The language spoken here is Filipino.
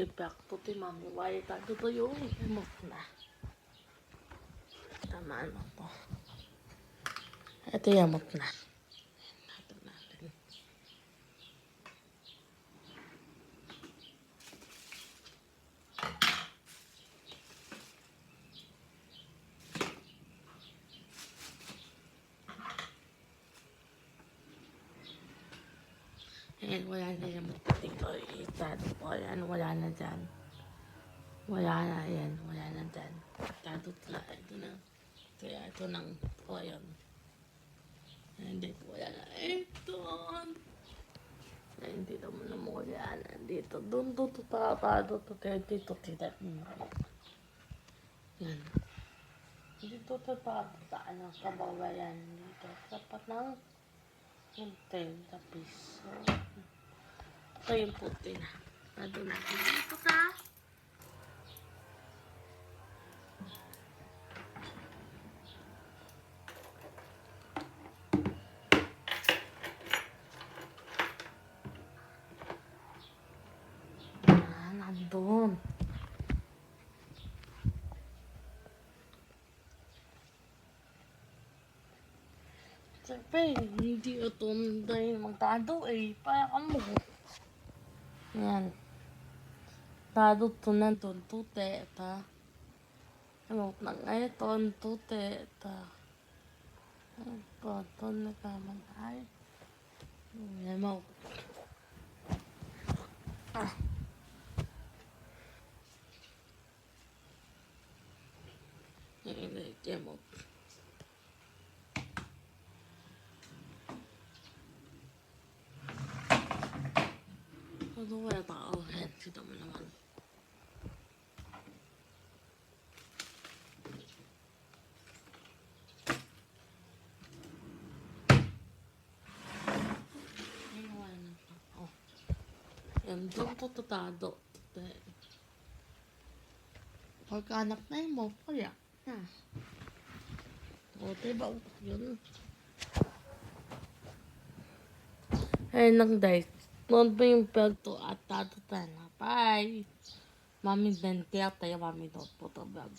Epekto ti mami, why tayo to yung emot na. Tamaan mo to. Ito yung emot na. Ito natin. Ayan, wala na yung emot dito. Itado ko. Ayan, wala na dyan. Wala na, ayan. Wala na dyan. Itado na. Ito na. Kaya ito nang, o ayan. Ayan, dito wala na. Ito. Ayan, dito mo na mo wala na. Dito, doon, dito, tapado. Dito, tidak. Yan. Dito, tataan ang kabawayan. Dito, sapat ng 30 piso. Ito yung puti na. Nado natin dito sa nandun. Siyempre, hindi ito dahil magtado eh. Para mo. Yan. Tado to nandun. Tute. Ta. Ano nang eton. Tute. Ta. Ito na kaman ay. Yan mo. Ah. Yan mo. Ano kaya tao? Yan. Kita mo naman. Yan, doon to tatado. Pagkanak na yun mo, kaya. O, diba? Yun. Ayun lang guys. Noon po yung pagto at tato na. Bye! Mami din, kaya tayo mami doon po to vlog.